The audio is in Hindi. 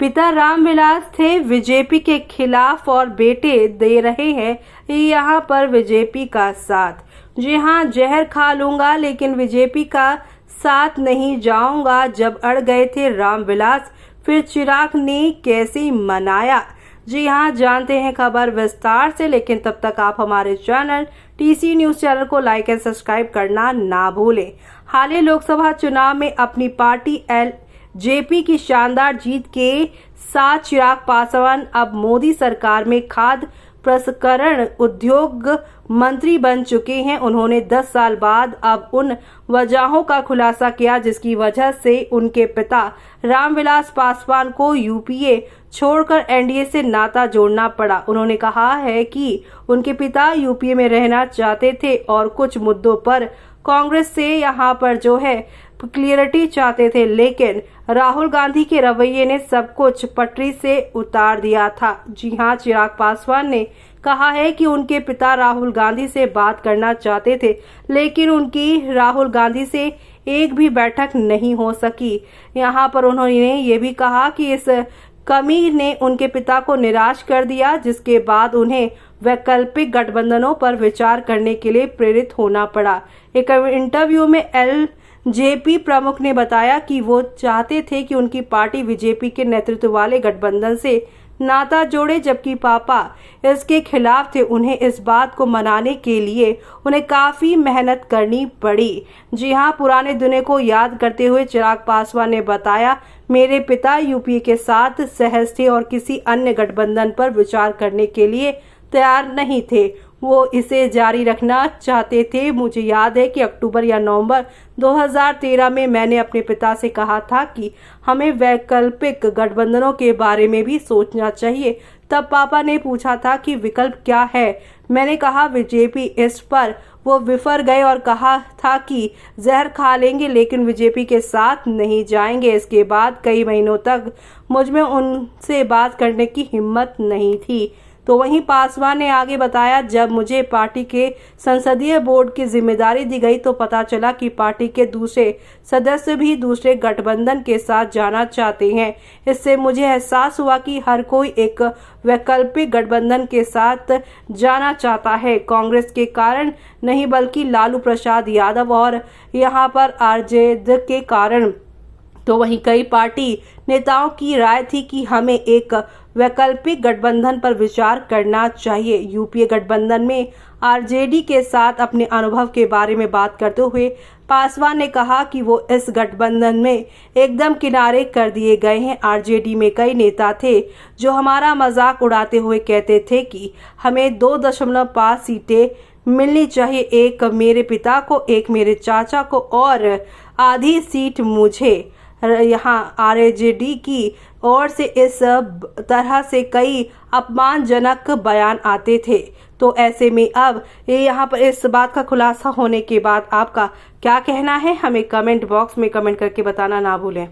पिता रामविलास थे बीजेपी के खिलाफ और बेटे दे रहे हैं यहाँ पर बीजेपी का साथ। जी हाँ, जहर खा लूंगा लेकिन बीजेपी का साथ नहीं जाऊंगा। जब अड़ गए थे रामविलास, फिर चिराग ने कैसे मनाया। जी हाँ, जानते हैं खबर विस्तार से, लेकिन तब तक आप हमारे चैनल टीसी न्यूज चैनल को लाइक एंड सब्सक्राइब करना ना भूलें। हाल ही लोकसभा चुनाव में अपनी पार्टी एलजेपी की शानदार जीत के साथ चिराग पासवान अब मोदी सरकार में खाद्य प्रसंस्करण उद्योग मंत्री बन चुके हैं। उन्होंने 10 साल बाद अब उन वजहों का खुलासा किया जिसकी वजह से उनके पिता रामविलास पासवान को यूपीए छोड़कर एनडीए से नाता जोड़ना पड़ा। उन्होंने कहा है कि उनके पिता यूपीए में रहना चाहते थे और कुछ मुद्दों पर कांग्रेस से यहाँ पर जो है क्लियरिटी चाहते थे, लेकिन राहुल गांधी के रवैये ने सब कुछ पटरी से उतार दिया था। जी हाँ, चिराग पासवान ने कहा है कि उनके पिता राहुल गांधी से बात करना चाहते थे, लेकिन उनकी राहुल गांधी से एक भी बैठक नहीं हो सकी। यहाँ पर उन्होंने ये भी कहा कि इस कमी ने उनके पिता को निराश कर दिया, जिसके बाद उन्हें वैकल्पिक गठबंधनों पर विचार करने के लिए प्रेरित होना पड़ा। एक इंटरव्यू में एलजेपी प्रमुख ने बताया कि वो चाहते थे कि उनकी पार्टी बीजेपी के नेतृत्व वाले गठबंधन से नाता जोड़े, जबकि पापा इसके खिलाफ थे। उन्हें इस बात को मनाने के लिए उन्हें काफी मेहनत करनी पड़ी। जी हाँ, पुराने दिनों को याद करते हुए चिराग पासवान ने बताया, मेरे पिता यूपीए के साथ सहज थे और किसी अन्य गठबंधन पर विचार करने के लिए तैयार नहीं थे। वो इसे जारी रखना चाहते थे। मुझे याद है कि अक्टूबर या नवंबर 2013 में मैंने अपने पिता से कहा था कि हमें वैकल्पिक गठबंधनों के बारे में भी सोचना चाहिए। तब पापा ने पूछा था कि विकल्प क्या है। मैंने कहा बीजेपी। इस पर वो विफर गए और कहा था कि जहर खा लेंगे लेकिन बीजेपी के साथ नहीं जाएंगे। इसके बाद कई महीनों तक मुझ में उनसे बात करने की हिम्मत नहीं थी। तो वहीं पासवान ने आगे बताया, जब मुझे पार्टी के संसदीय बोर्ड की जिम्मेदारी दी गई तो पता चला कि पार्टी के दूसरे सदस्य भी दूसरे गठबंधन के साथ जाना चाहते हैं। इससे मुझे एहसास हुआ कि हर कोई एक वैकल्पिक गठबंधन के साथ जाना चाहता है, कांग्रेस के कारण नहीं बल्कि लालू प्रसाद यादव और यहाँ पर आरजेडी के कारण। तो वहीं कई पार्टी नेताओं की राय थी कि हमें एक वैकल्पिक गठबंधन पर विचार करना चाहिए। यूपीए गठबंधन में आरजेडी के साथ अपने अनुभव के बारे में बात करते हुए पासवान ने कहा कि वो इस गठबंधन में एकदम किनारे कर दिए गए हैं। आरजेडी में कई नेता थे जो हमारा मजाक उड़ाते हुए कहते थे कि हमें 2.5 सीटें मिलनी चाहिए, एक मेरे पिता को, एक मेरे चाचा को और आधी सीट मुझे। यहाँ आरजेडी की ओर से इस तरह से कई अपमानजनक बयान आते थे। तो ऐसे में अब यहाँ पर इस बात का खुलासा होने के बाद आपका क्या कहना है, हमें कमेंट बॉक्स में कमेंट करके बताना ना भूलें।